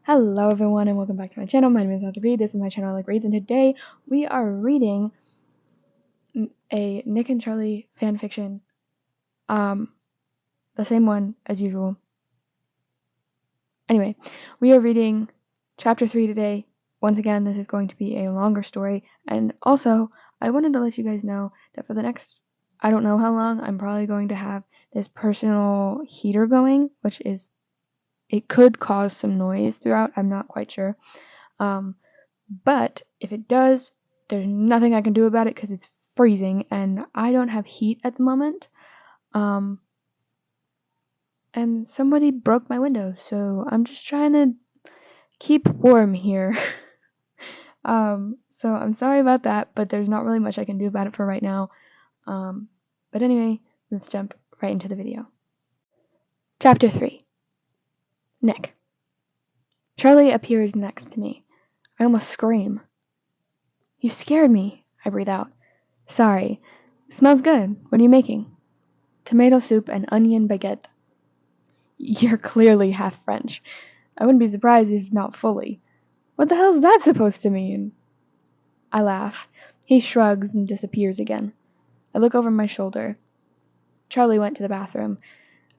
Hello everyone and welcome back to my channel. My name is Dr. Reed. This is my channel I like reads, and today we are reading a Nick and Charlie fanfiction. The same one as usual. Anyway, we are reading chapter 3 today. Once again, this is going to be a longer story, and also I wanted to let you guys know that for the next, I don't know how long, I'm probably going to have this personal heater going, which is, it could cause some noise throughout. I'm not quite sure. But if it does, there's nothing I can do about it because it's freezing and I don't have heat at the moment. And somebody broke my window, so I'm just trying to keep warm here. So I'm sorry about that, but there's not really much I can do about it for right now. But anyway, let's jump right into the video. Chapter 3. Nick. Charlie appeared next to me. I almost scream. You scared me, I breathe out. Sorry. Smells good. What are you making? Tomato soup and onion baguette. You're clearly half French. I wouldn't be surprised if not fully. What the hell's that supposed to mean? I laugh. He shrugs and disappears again. I look over my shoulder. Charlie went to the bathroom.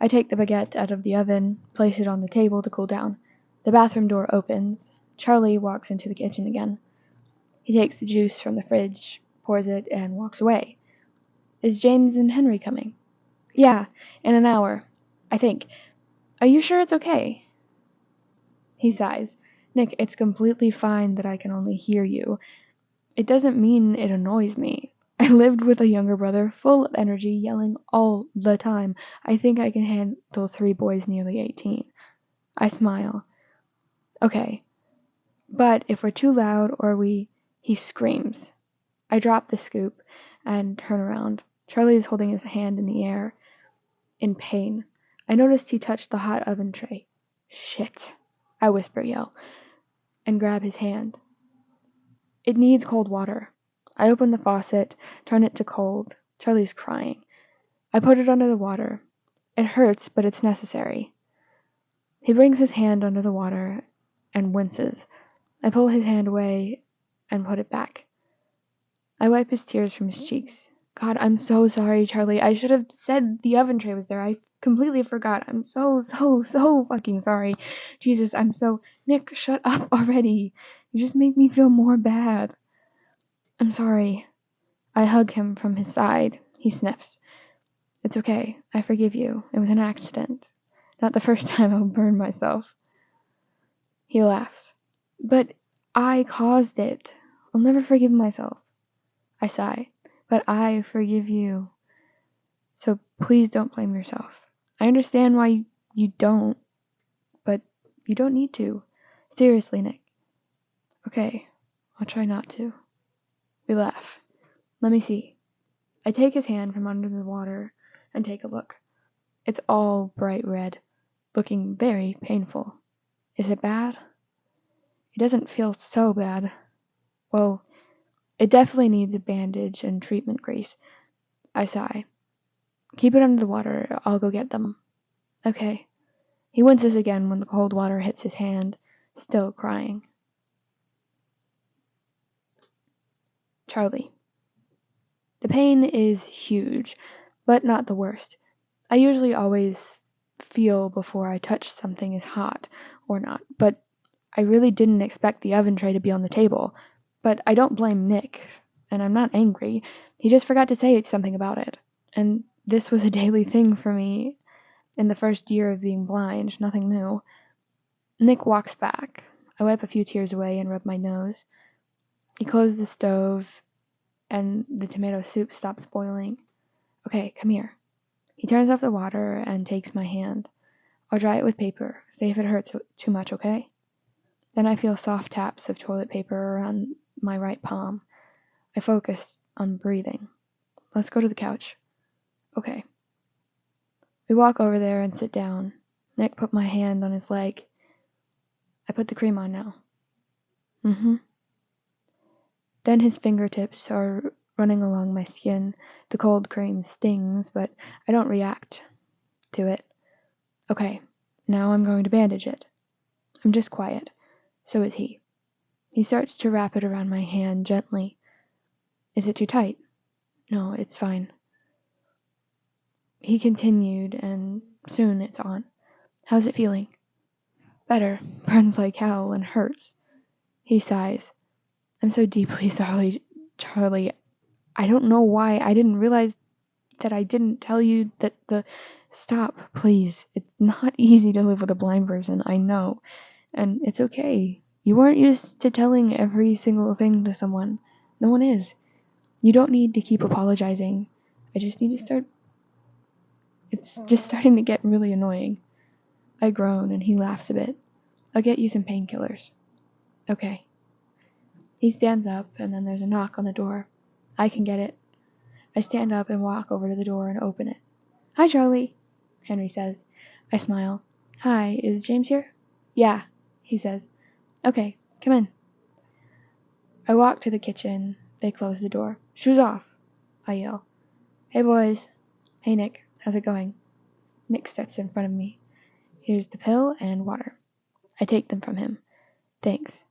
I take the baguette out of the oven, place it on the table to cool down. The bathroom door opens. Charlie walks into the kitchen again. He takes the juice from the fridge, pours it, and walks away. Is James and Henry coming? Yeah, in an hour, I think. Are you sure it's okay? He sighs. Nick, it's completely fine that I can only hear you. It doesn't mean it annoys me. I lived with a younger brother, full of energy, yelling all the time. I think I can handle 3 boys nearly 18. I smile. Okay. But if we're too loud he screams. I drop the scoop and turn around. Charlie is holding his hand in the air, in pain. I noticed he touched the hot oven tray. Shit, I yell, and grab his hand. It needs cold water. I open the faucet, turn it to cold. Charlie's crying. I put it under the water. It hurts, but it's necessary. He brings his hand under the water and winces. I pull his hand away and put it back. I wipe his tears from his cheeks. God, I'm so sorry, Charlie. I should have said the oven tray was there. I completely forgot. I'm so fucking sorry. Jesus, Nick, shut up already. You just make me feel more bad. I'm sorry. I hug him from his side. He sniffs. It's okay. I forgive you. It was an accident. Not the first time I'll burn myself. He laughs. But I caused it. I'll never forgive myself. I sigh. But I forgive you. So please don't blame yourself. I understand why you don't, but you don't need to. Seriously, Nick. Okay, I'll try not to. We laugh. Let me see. I take his hand from under the water and take a look. It's all bright red, looking very painful. Is it bad? It doesn't feel so bad. Well, it definitely needs a bandage and treatment grease. I sigh. Keep it under the water. I'll go get them. Okay. He winces again when the cold water hits his hand, still crying. Charlie. The pain is huge, but not the worst. I usually always feel before I touch something is hot or not, but I really didn't expect the oven tray to be on the table. But I don't blame Nick, and I'm not angry. He just forgot to say something about it. And this was a daily thing for me in the first year of being blind, nothing new. Nick walks back. I wipe a few tears away and rub my nose. He closes the stove, and the tomato soup stops boiling. Okay, come here. He turns off the water and takes my hand. I'll dry it with paper. Say if it hurts too much, okay? Then I feel soft taps of toilet paper around my right palm. I focus on breathing. Let's go to the couch. Okay. We walk over there and sit down. Nick put my hand on his leg. I put the cream on now. Then his fingertips are running along my skin. The cold cream stings, but I don't react to it. Okay, now I'm going to bandage it. I'm just quiet. So is he. He starts to wrap it around my hand gently. Is it too tight? No, it's fine. He continued, and soon it's on. How's it feeling? Better. Burns like hell and hurts. He sighs. I'm so deeply sorry, Charlie. I don't know why. I didn't realize that I didn't tell you that the... Stop, please. It's not easy to live with a blind person, I know. And it's okay. You aren't used to telling every single thing to someone. No one is. You don't need to keep apologizing. I just need to start... It's just starting to get really annoying. I groan, and he laughs a bit. I'll get you some painkillers. Okay. He stands up, and then there's a knock on the door. I can get it. I stand up and walk over to the door and open it. Hi, Charlie, Henry says. I smile. Hi, is James here? Yeah, he says. Okay, come in. I walk to the kitchen. They close the door. Shoes off, I yell. Hey, boys. Hey, Nick. How's it going? Nick steps in front of me. Here's the pill and water. I take them from him. Thanks.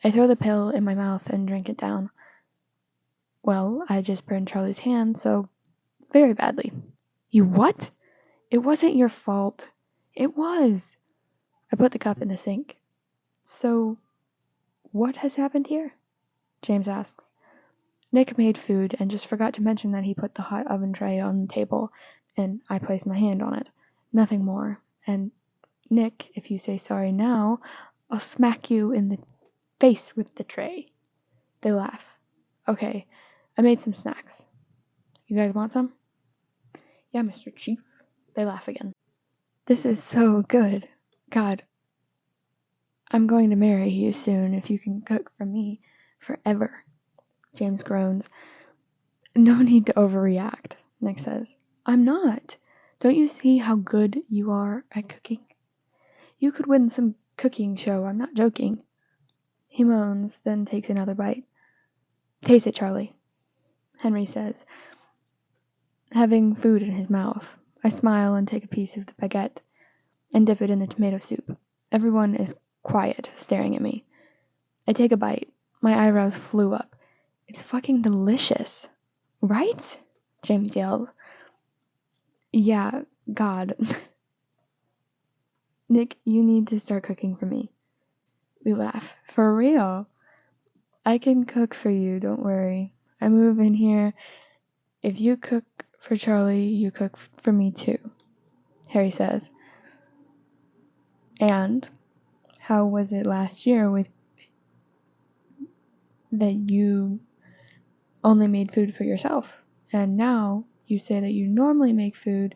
I throw the pill in my mouth and drink it down. Well, I just burned Charlie's hand, so very badly. You what? It wasn't your fault. It was. I put the cup in the sink. So, what has happened here? James asks. Nick made food and just forgot to mention that he put the hot oven tray on the table, and I placed my hand on it. Nothing more. And, Nick, if you say sorry now, I'll smack you in the face with the tray. They laugh. Okay, I made some snacks. You guys want some? Yeah, Mr. Chief. They laugh again. This is so good. God, I'm going to marry you soon if you can cook for me forever. James groans. No need to overreact, Nick says. I'm not. Don't you see how good you are at cooking? You could win some cooking show, I'm not joking. He moans, then takes another bite. Taste it, Charlie, Henry says, having food in his mouth. I smile and take a piece of the baguette and dip it in the tomato soup. Everyone is quiet, staring at me. I take a bite. My eyebrows flew up. It's fucking delicious. Right? James yells. Yeah, God. Nick, you need to start cooking for me. We laugh. For real? I can cook for you, don't worry. I move in here. If you cook for Charlie, you cook for me too, Harry says. And how was it last year with that you only made food for yourself? And now you say that you normally make food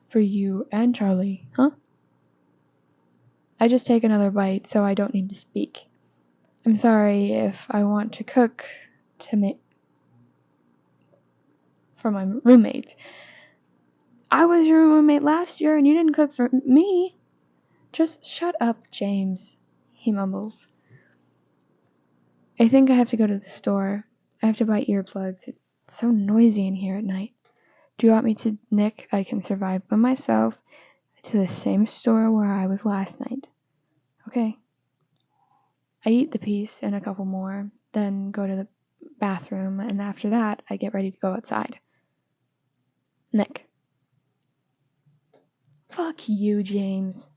for you and Charlie, huh? I just take another bite so I don't need to speak. I'm sorry if I want to cook to make for my roommate. I was your roommate last year and you didn't cook for me. Just shut up, James, he mumbles. I think I have to go to the store. I have to buy earplugs. It's so noisy in here at night. Do you want me to, Nick? I can survive by myself to the same store where I was last night. Okay. I eat the piece and a couple more, then go to the bathroom, and after that, I get ready to go outside. Nick. Fuck you, James.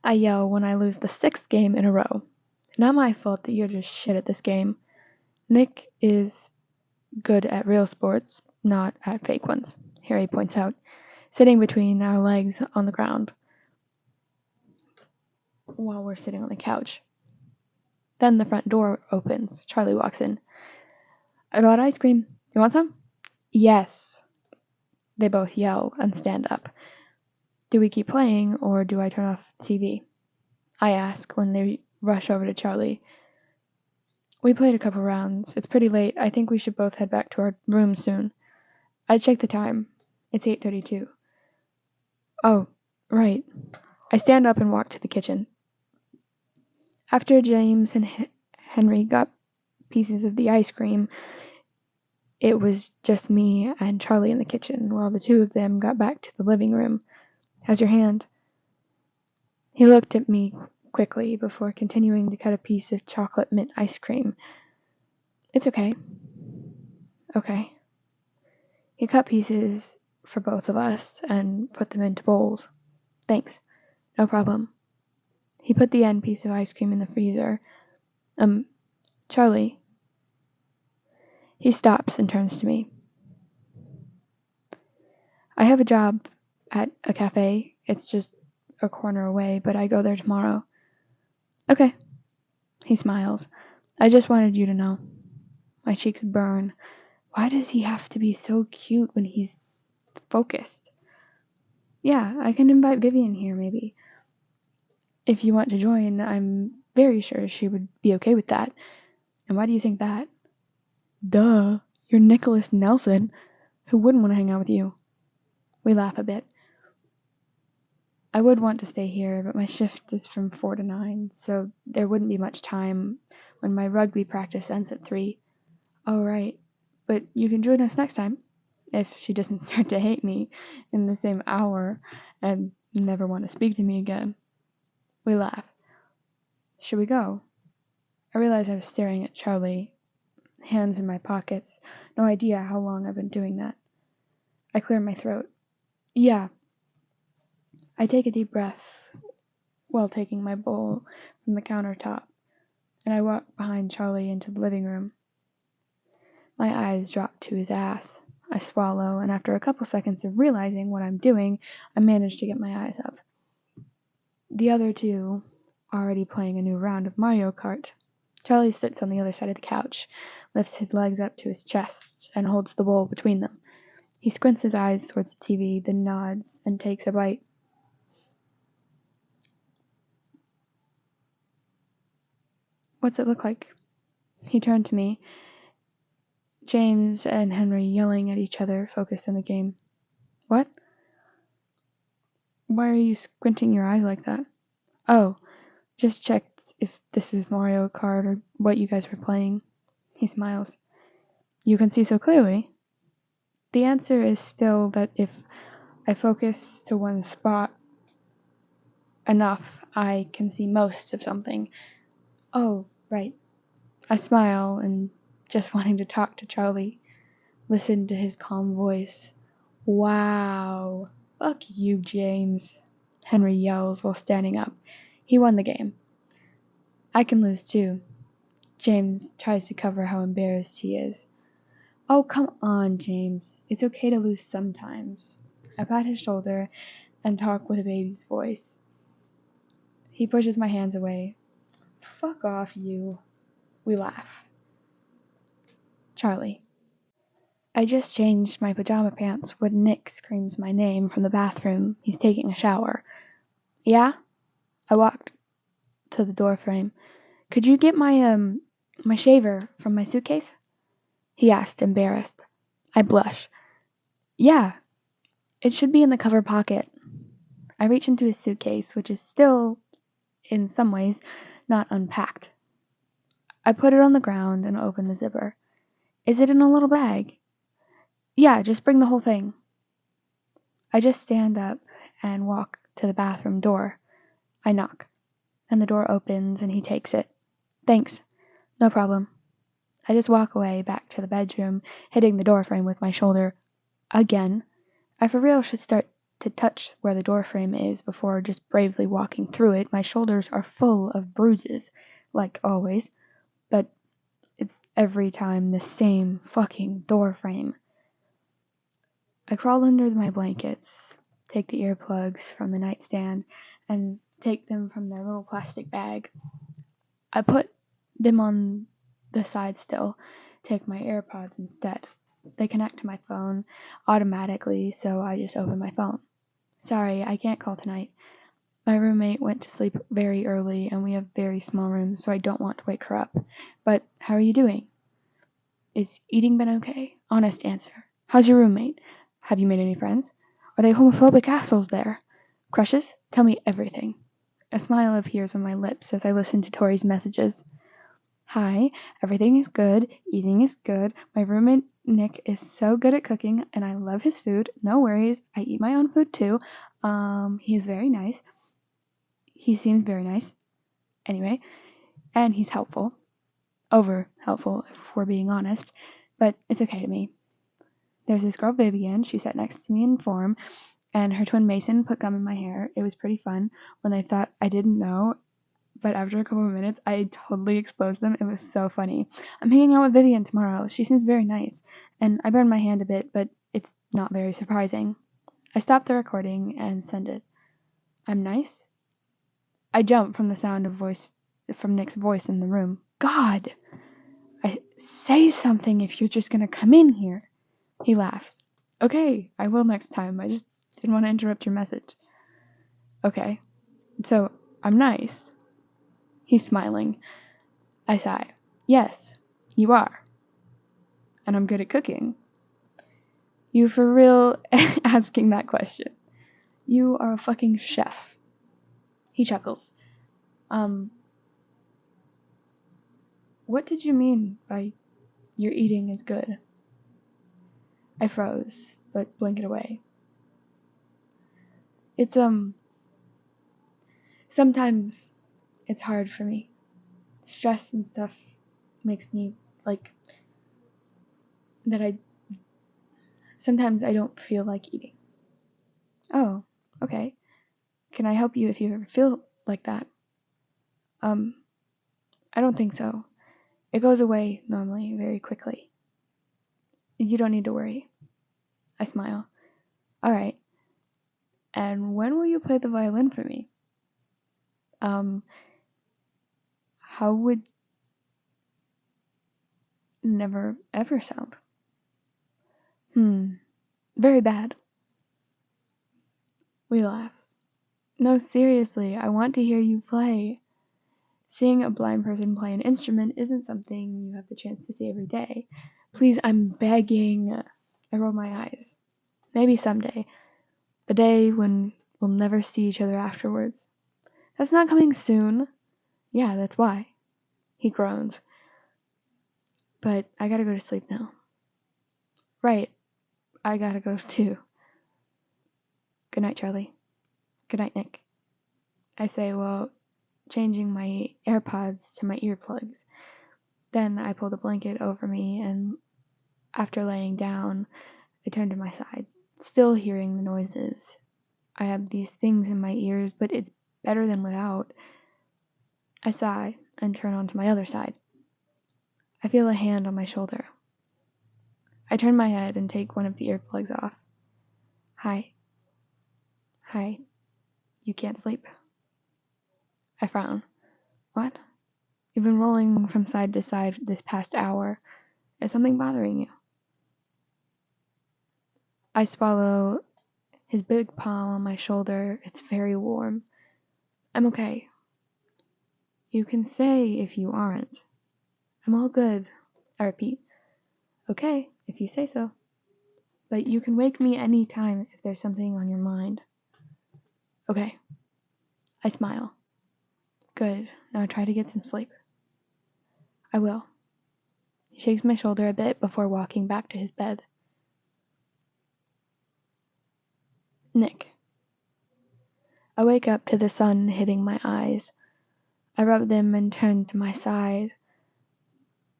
I yell when I lose the 6th game in a row. Not my fault that you're just shit at this game. Nick is good at real sports, not at fake ones, Harry points out, sitting between our legs on the ground while we're sitting on the couch. Then the front door opens. Charlie walks in. I bought ice cream. You want some? Yes. They both yell and stand up. Do we keep playing, or do I turn off the TV? I ask when they rush over to Charlie. We played a couple rounds. It's pretty late. I think we should both head back to our room soon. I check the time. It's 8:32. Oh, right. I stand up and walk to the kitchen. After James and Henry got pieces of the ice cream, it was just me and Charlie in the kitchen, while the two of them got back to the living room. How's your hand? He looked at me quickly before continuing to cut a piece of chocolate mint ice cream. It's okay. Okay. He cut pieces for both of us and put them into bowls. Thanks. No problem. He put the end piece of ice cream in the freezer. Charlie. He stops and turns to me. I have a job at a cafe. It's just a corner away, but I go there tomorrow. Okay. He smiles. I just wanted you to know. My cheeks burn. Why does he have to be so cute when he's focused? Yeah, I can invite Vivian here, maybe. If you want to join, I'm very sure she would be okay with that. And why do you think that? Duh. You're Nicholas Nelson. Who wouldn't want to hang out with you? We laugh a bit. I would want to stay here, but my shift is from 4 to 9, so there wouldn't be much time when my rugby practice ends at 3. Oh, right. But you can join us next time, if she doesn't start to hate me in the same hour and never want to speak to me again. We laugh. Should we go? I realize I was staring at Charlie, hands in my pockets. No idea how long I've been doing that. I clear my throat. Yeah. I take a deep breath while taking my bowl from the countertop, and I walk behind Charlie into the living room. My eyes drop to his ass. I swallow, and after a couple seconds of realizing what I'm doing, I manage to get my eyes up. The other two are already playing a new round of Mario Kart. Charlie sits on the other side of the couch, lifts his legs up to his chest, and holds the bowl between them. He squints his eyes towards the TV, then nods and takes a bite. What's it look like? He turned to me. James and Henry yelling at each other, focused on the game. What? Why are you squinting your eyes like that? Oh, just checked if this is Mario Kart or what you guys were playing. He smiles. You can see so clearly? The answer is still that if I focus to one spot enough, I can see most of something. Oh, right. I smile and just wanting to talk to Charlie. Listen to his calm voice. Wow. Fuck you, James. Henry yells while standing up. He won the game. I can lose too. James tries to cover how embarrassed he is. Oh, come on, James. It's okay to lose sometimes. I pat his shoulder and talk with a baby's voice. He pushes my hands away. Fuck off, you. We laugh. Charlie. I just changed my pajama pants when Nick screams my name from the bathroom. He's taking a shower. Yeah? I walked to the door frame. Could you get my shaver from my suitcase? He asked, embarrassed. I blush. Yeah, it should be in the cover pocket. I reach into his suitcase, which is still, in some ways, not unpacked. I put it on the ground and open the zipper. Is it in a little bag? Yeah, just bring the whole thing. I just stand up and walk to the bathroom door. I knock, and the door opens and he takes it. Thanks. No problem. I just walk away back to the bedroom, hitting the doorframe with my shoulder. Again. I for real should start to touch where the doorframe is before just bravely walking through it. My shoulders are full of bruises, like always, but it's every time the same fucking doorframe. I crawl under my blankets, take the earplugs from the nightstand, and take them from their little plastic bag. I put them on the side still, take my AirPods instead. They connect to my phone automatically, so I just open my phone. Sorry, I can't call tonight. My roommate went to sleep very early, and we have very small rooms, so I don't want to wake her up. But how are you doing? Is eating been okay? Honest answer. How's your roommate? Have you made any friends? Are they homophobic assholes there? Crushes? Tell me everything. A smile appears on my lips as I listen to Tori's messages. Hi, everything is good, eating is good, my roommate Nick is so good at cooking, and I love his food, no worries, I eat my own food too, he's very nice, he seems very nice, Anyway, and he's helpful. Over helpful, if we're being honest, but it's okay to me. There's this girl, Vivian. She sat next to me in form, and her twin Mason put gum in my hair. It was pretty fun when they thought I didn't know, but after a couple of minutes, I totally exposed them. It was so funny. I'm hanging out with Vivian tomorrow. She seems very nice, and I burned my hand a bit, but it's not very surprising. I stopped the recording and sent it. I'm nice? I jumped from the sound of from Nick's voice in the room. God! Say something if you're just gonna come in here. He laughs. Okay, I will next time. I just didn't want to interrupt your message. Okay, so I'm nice. He's smiling. I sigh. Yes, you are. And I'm good at cooking. You for real asking that question? You are a fucking chef. He chuckles. What did you mean by your eating is good? I froze, but blinked away. It's, sometimes it's hard for me. Stress and stuff makes me, sometimes I don't feel like eating. Oh, okay. Can I help you if you ever feel like that? I don't think so. It goes away, normally, very quickly. You don't need to worry. I smile. Alright. And when will you play the violin for me? How would never ever sound? Very bad. We laugh. No, seriously, I want to hear you play. Seeing a blind person play an instrument isn't something you have the chance to see every day. Please, I'm begging. I roll my eyes. Maybe someday. The day when we'll never see each other afterwards. That's not coming soon. Yeah, that's why. He groans. But I gotta go to sleep now. Right. I gotta go too. Good night, Charlie. Good night, Nick. I say while changing my AirPods to my earplugs. Then I pull the blanket over me, and after laying down, I turn to my side, still hearing the noises. I have these things in my ears, but it's better than without. I sigh and turn onto my other side. I feel a hand on my shoulder. I turn my head and take one of the earplugs off. Hi. Hi. You can't sleep? I frown. What? You've been rolling from side to side this past hour. Is something bothering you? I swallow his big palm on my shoulder. It's very warm. I'm okay. You can say if you aren't. I'm all good. I repeat. Okay, if you say so. But you can wake me any time if there's something on your mind. Okay. I smile. Good. Now try to get some sleep. I will. He shakes my shoulder a bit before walking back to his bed. Nick. I wake up to the sun hitting my eyes. I rub them and turn to my side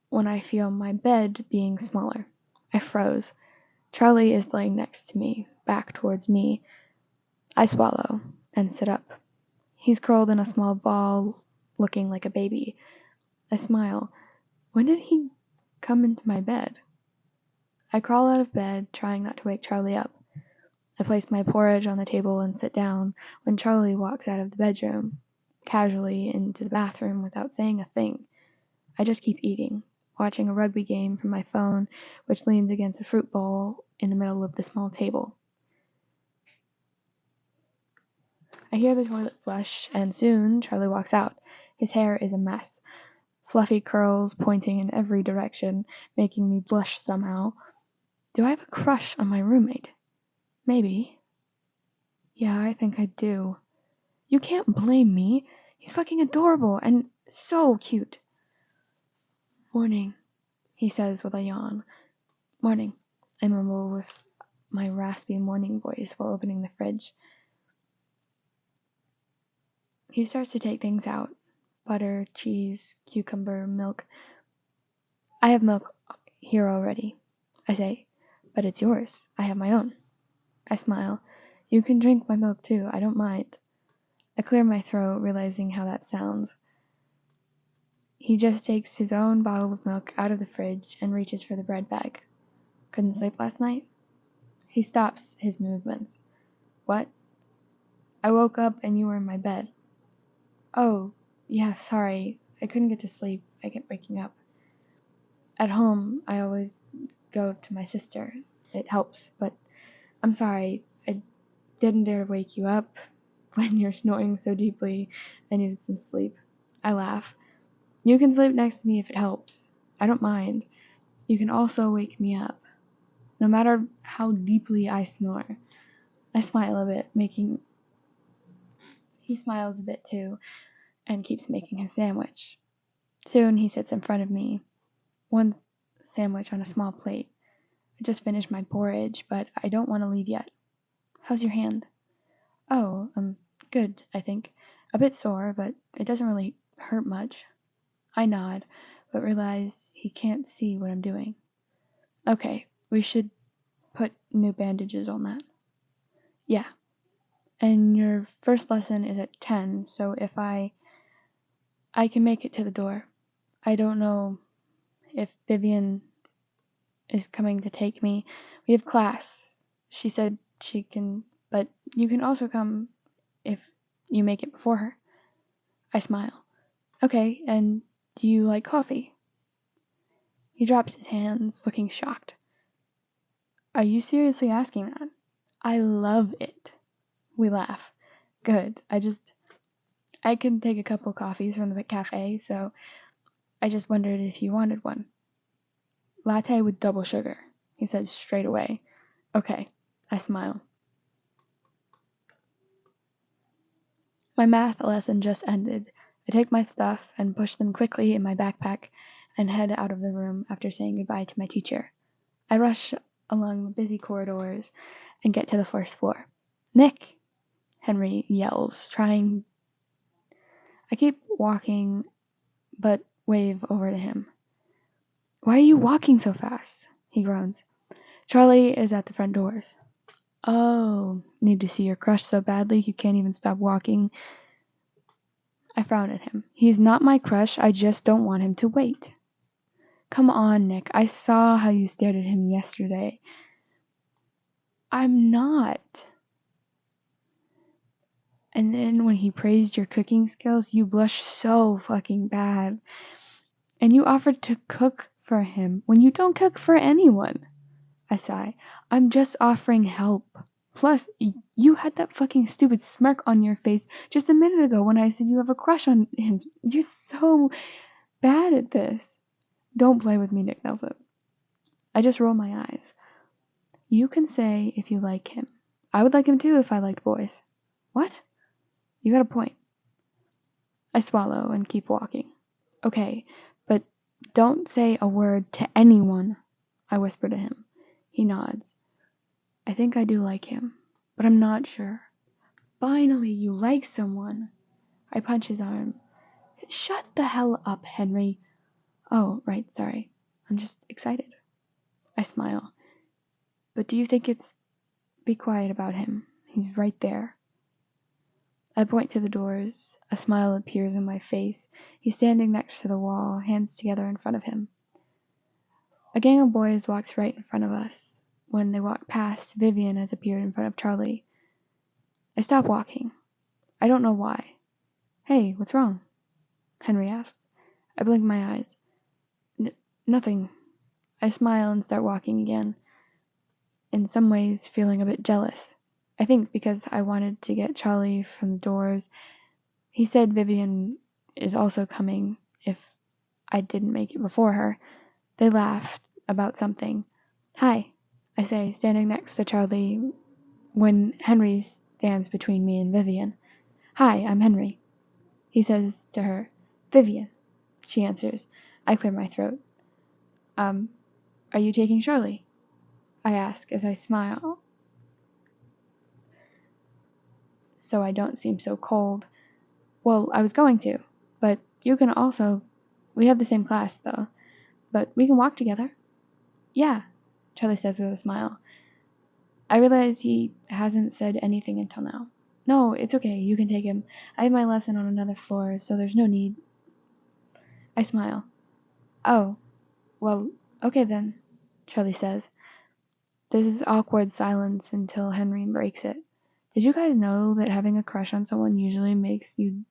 when I feel my bed being smaller. I froze. Charlie is laying next to me, back towards me. I swallow and sit up. He's curled in a small ball, looking like a baby. I smile. When did he come into my bed? I crawl out of bed, trying not to wake Charlie up. I place my porridge on the table and sit down when Charlie walks out of the bedroom, casually into the bathroom without saying a thing. I just keep eating, watching a rugby game from my phone, which leans against a fruit bowl in the middle of the small table. I hear the toilet flush, and soon Charlie walks out. His hair is a mess. Fluffy curls pointing in every direction, making me blush somehow. Do I have a crush on my roommate? Maybe. Yeah, I think I do. You can't blame me. He's fucking adorable and so cute. Morning, he says with a yawn. Morning, I mumble with my raspy morning voice while opening the fridge. He starts to take things out. butter, cheese, cucumber, milk. I have milk here already, I say, but it's yours. I have my own. I smile. You can drink my milk too, I don't mind. I clear my throat, realizing how that sounds. He just takes his own bottle of milk out of the fridge and reaches for the bread bag. Couldn't sleep last night? He stops his movements. What? I woke up and you were in my bed. Oh, yeah, sorry. I couldn't get to sleep. I kept waking up. At home, I always go to my sister. It helps, but I'm sorry. I didn't dare to wake you up when you're snoring so deeply. I needed some sleep. I laugh. You can sleep next to me if it helps. I don't mind. You can also wake me up, no matter how deeply I snore. I smile a bit, He smiles a bit too, and keeps making his sandwich. Soon he sits in front of me, one sandwich on a small plate. I just finished my porridge, but I don't want to leave yet. How's your hand? Oh, good, I think. A bit sore, but it doesn't really hurt much. I nod, but realize he can't see what I'm doing. Okay, we should put new bandages on that. Yeah. And your first lesson is at 10, so if I can make it to the door. I don't know if Vivian is coming to take me. We have class. She said she can, but you can also come if you make it before her. I smile. Okay, and do you like coffee? He drops his hands, looking shocked. Are you seriously asking that? I love it. We laugh. Good. I can take a couple coffees from the cafe, so I just wondered if you wanted one. Latte with double sugar, he says straight away. Okay, I smile. My math lesson just ended. I take my stuff and push them quickly in my backpack and head out of the room after saying goodbye to my teacher. I rush along the busy corridors and get to the first floor. Nick! Henry yells, trying. I keep walking, but wave over to him. Why are you walking so fast? He groans. Charlie is at the front doors. Oh, need to see your crush so badly you can't even stop walking. I frown at him. He's not my crush, I just don't want him to wait. Come on, Nick, I saw how you stared at him yesterday. I'm not. And then when he praised your cooking skills, you blushed so fucking bad. And you offered to cook for him when you don't cook for anyone. I sigh. I'm just offering help. Plus, you had that fucking stupid smirk on your face just a minute ago when I said you have a crush on him. You're so bad at this. Don't play with me, Nick Nelson. I just roll my eyes. You can say if you like him. I would like him too if I liked boys. What? You got a point. I swallow and keep walking. Okay, but don't say a word to anyone, I whisper to him. He nods. I think I do like him, but I'm not sure. Finally, you like someone. I punch his arm. Shut the hell up, Henry. Oh, right, sorry. I'm just excited. I smile. But do you think it's... Be quiet about him. He's right there. I point to the doors. A smile appears on my face. He's standing next to the wall, hands together in front of him. A gang of boys walks right in front of us. When they walk past, Vivian has appeared in front of Charlie. I stop walking. I don't know why. Hey, what's wrong? Henry asks. I blink my eyes. Nothing. I smile and start walking again. In some ways, feeling a bit jealous. I think because I wanted to get Charlie from the doors. He said Vivian is also coming if I didn't make it before her. They laughed about something. Hi, I say, standing next to Charlie when Henry stands between me and Vivian. Hi, I'm Henry. He says to her, Vivian. She answers. I clear my throat. Are you taking Charlie? I ask as I smile, so I don't seem so cold. Well, I was going to, but You can also. We have the same class, though. But we can walk together. Yeah, Charlie says with a smile. I realize he hasn't said anything until now. No, it's okay. You can take him. I have my lesson on another floor, so there's no need. I smile. Oh, well, okay then, Charlie says. There's this awkward silence until Henry breaks it. Did you guys know that having a crush on someone usually makes you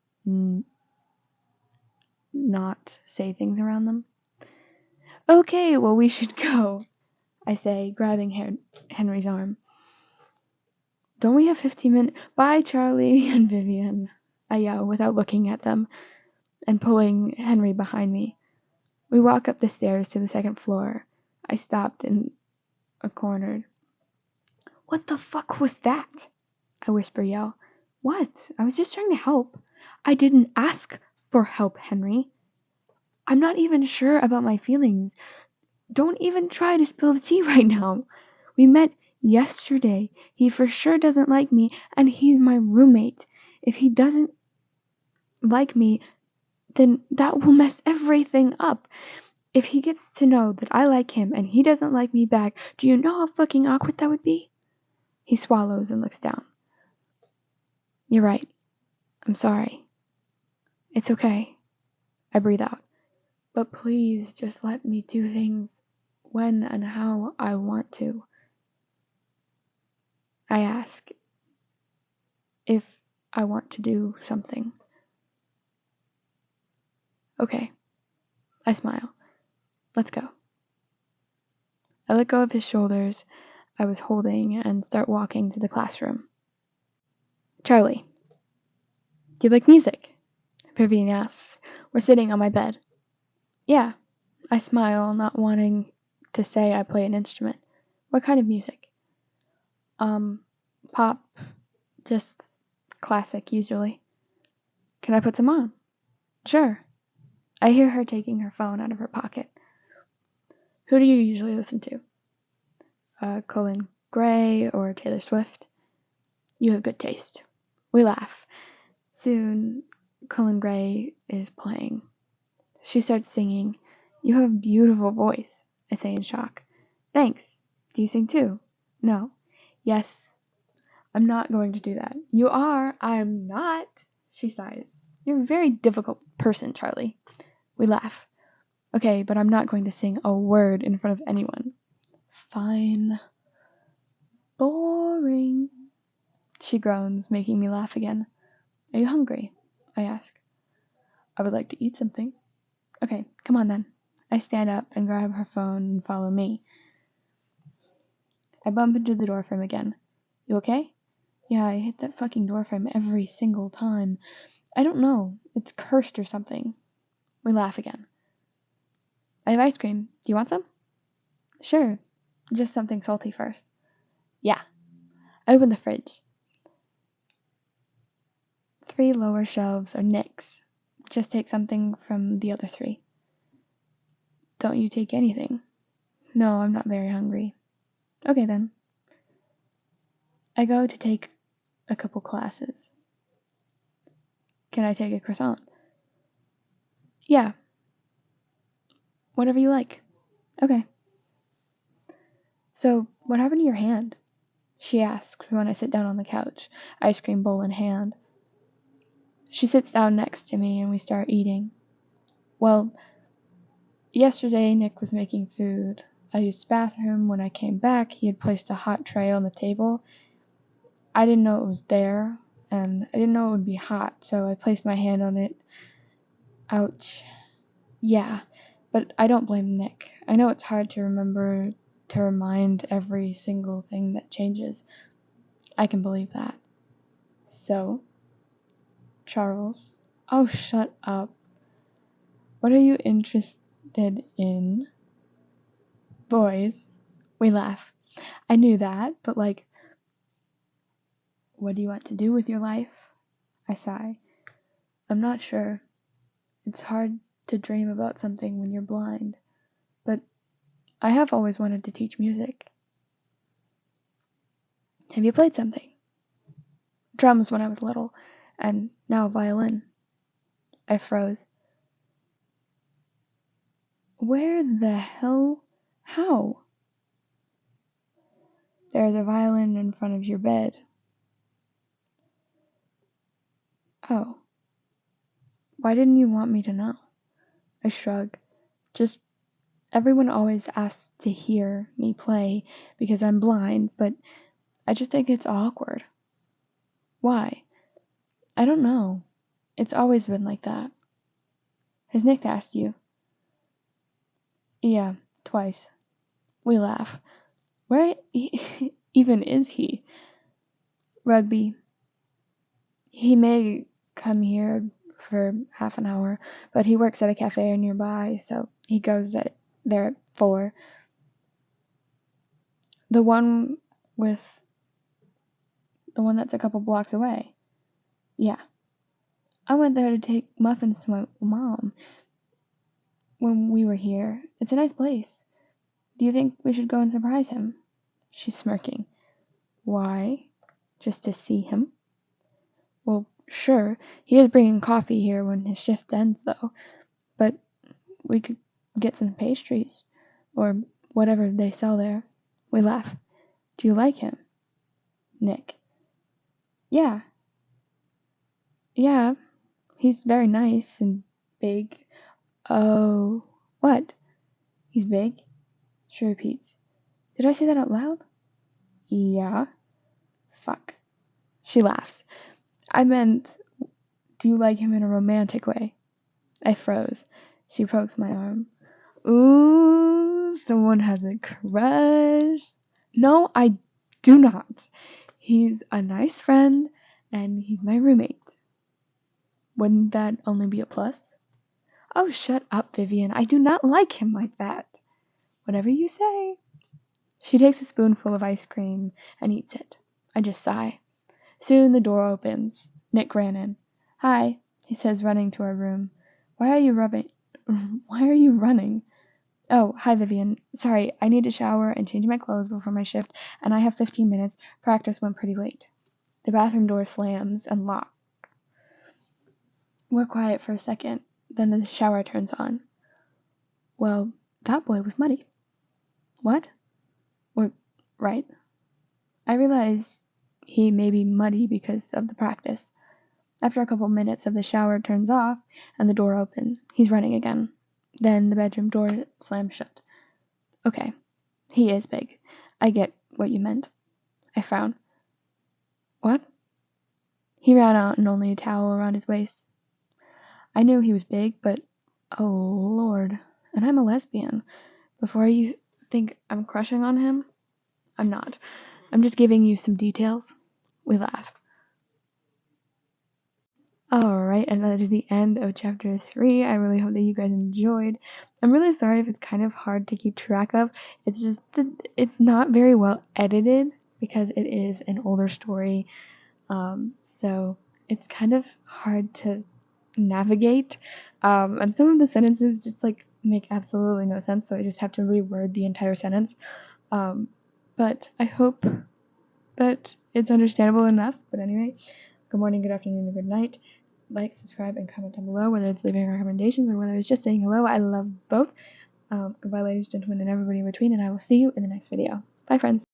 not say things around them? Okay, well, we should go, I say, grabbing Henry's arm. Don't we have 15 minutes? Bye, Charlie and Vivian, I yell without looking at them and pulling Henry behind me. We walk up the stairs to the second floor. I stopped in a corner. What the fuck was that? I yell. What? I was just trying to help. I didn't ask for help, Henry. I'm not even sure about my feelings. Don't even try to spill the tea right now. We met yesterday. He for sure doesn't like me, and he's my roommate. If he doesn't like me, then that will mess everything up. If he gets to know that I like him and he doesn't like me back, do you know how fucking awkward that would be? He swallows and looks down. You're right. I'm sorry. It's okay. I breathe out. But please just let me do things when and how I want to. I ask if I want to do something. Okay. I smile. Let's go. I let go of his shoulders I was holding and start walking to the classroom. Charlie, do you like music? Vivian asks. We're sitting on my bed. Yeah. I smile, not wanting to say I play an instrument. What kind of music? Pop. Just classic, usually. Can I put some on? Sure. I hear her taking her phone out of her pocket. Who do you usually listen to? Colin Gray or Taylor Swift? You have good taste. We laugh. Soon, Colin Gray is playing. She starts singing. You have a beautiful voice, I say in shock. Thanks. Do you sing too? No. Yes. I'm not going to do that. You are. I'm not. She sighs. You're a very difficult person, Charlie. We laugh. Okay, but I'm not going to sing a word in front of anyone. Fine. Boring. She groans, making me laugh again. Are you hungry? I ask. I would like to eat something. Okay, come on then. I stand up and grab her phone and follow me. I bump into the doorframe again. You okay? Yeah, I hit that fucking doorframe every single time. I don't know. It's cursed or something. We laugh again. I have ice cream. Do you want some? Sure. Just something salty first. Yeah. I open the fridge. 3 lower shelves are Nick's. Just take something from the other 3. Don't you take anything? No, I'm not very hungry. Okay then. I go to take a couple classes. Can I take a croissant? Yeah. Whatever you like. Okay. So, what happened to your hand? She asks when I sit down on the couch, ice cream bowl in hand. She sits down next to me and we start eating. Well, yesterday Nick was making food. I used the bathroom. When I came back, he had placed a hot tray on the table. I didn't know it was there, and I didn't know it would be hot, so I placed my hand on it. Ouch. Yeah, but I don't blame Nick. I know it's hard to remember to remind every single thing that changes. I can believe that. So, Charles. Oh, shut up. What are you interested in? Boys. We laugh. I knew that, but what do you want to do with your life? I sigh. I'm not sure. It's hard to dream about something when you're blind. But I have always wanted to teach music. Have you played something? Drums when I was little, and now violin. I froze. Where the hell? How? There's a violin in front of your bed. Oh. Why didn't you want me to know? I shrug. Just, everyone always asks to hear me play because I'm blind, but I just think it's awkward. Why? I don't know. It's always been like that. Has Nick asked you? Yeah, twice. We laugh. Where even is he? Rugby. He may come here for half an hour, but he works at a cafe nearby, so he goes there at 4. The one that's a couple blocks away. Yeah. I went there to take muffins to my mom when we were here. It's a nice place. Do you think we should go and surprise him? She's smirking. Why? Just to see him? Well, sure. He is bringing coffee here when his shift ends, though. But we could get some pastries. Or whatever they sell there. We laugh. Do you like him? Nick. Yeah. Yeah. He's very nice and big. Oh. What? He's big? She repeats. Did I say that out loud? Yeah. Fuck. She laughs. I meant, do you like him in a romantic way? I froze. She pokes my arm. Ooh, someone has a crush. No, I do not. He's a nice friend, and he's my roommate. Wouldn't that only be a plus? Oh, shut up, Vivian. I do not like him like that. Whatever you say. She takes a spoonful of ice cream and eats it. I just sigh. Soon the door opens. Nick ran in. Hi, he says, running to our room. Why are you running? Oh, hi, Vivian. Sorry, I need to shower and change my clothes before my shift, and I have 15 minutes. Practice went pretty late. The bathroom door slams and locks. We're quiet for a second. Then the shower turns on. Well, that boy was muddy. What? Well, right. I realize he may be muddy because of the practice. After a couple minutes of the shower turns off and the door opens, he's running again. Then the bedroom door slams shut. Okay, he is big. I get what you meant. I frown. What? He ran out in only a towel around his waist. I knew he was big, but oh Lord. And I'm a lesbian. Before you think I'm crushing on him, I'm not. I'm just giving you some details. We laugh. Alright, and that is the end of chapter 3. I really hope that you guys enjoyed. I'm really sorry if it's kind of hard to keep track of. It's just that it's not very well edited because it is an older story. So it's kind of hard to navigate. And some of the sentences just like make absolutely no sense, so I just have to reword the entire sentence. But I hope that it's understandable enough. But anyway, good morning, good afternoon, and good night. Like, subscribe, and comment down below, whether it's leaving recommendations or whether it's just saying hello. I love both. Goodbye, ladies, gentlemen, and everybody in between, and I will see you in the next video. Bye, friends.